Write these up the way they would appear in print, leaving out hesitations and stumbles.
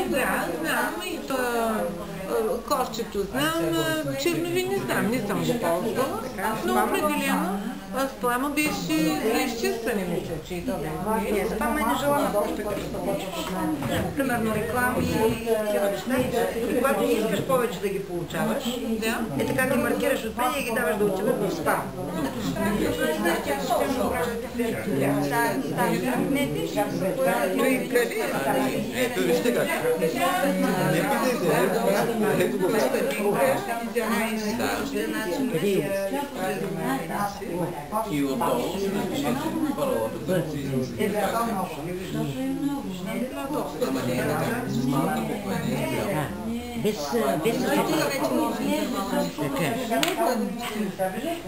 Да, знам и то кошчето знам, чернови не знам, не съм го ползвала, но определено спама беше изчистване, мисля, че и то Не, спама е нежелана почта, като започваш. Примерно реклами и такива неща. И когато не искаш повече да ги получаваш, е така ги маркираш отпреди и ги даваш да отиват в спам. Ето вижте как. Не питайте, ето го и отдолу първо. Без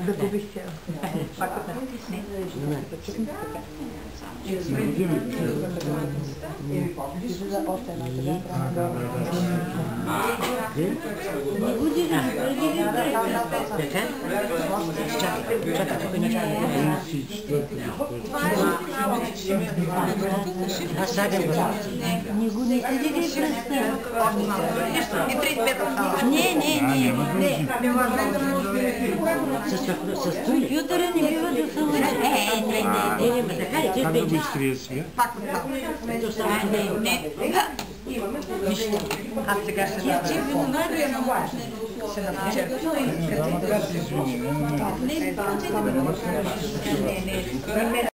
да губихте. Не губите ли пръста? Не. С компютъра не бива да се лъжи. Не, така ли? Как да быстрее свет? Аз сега ще Извини,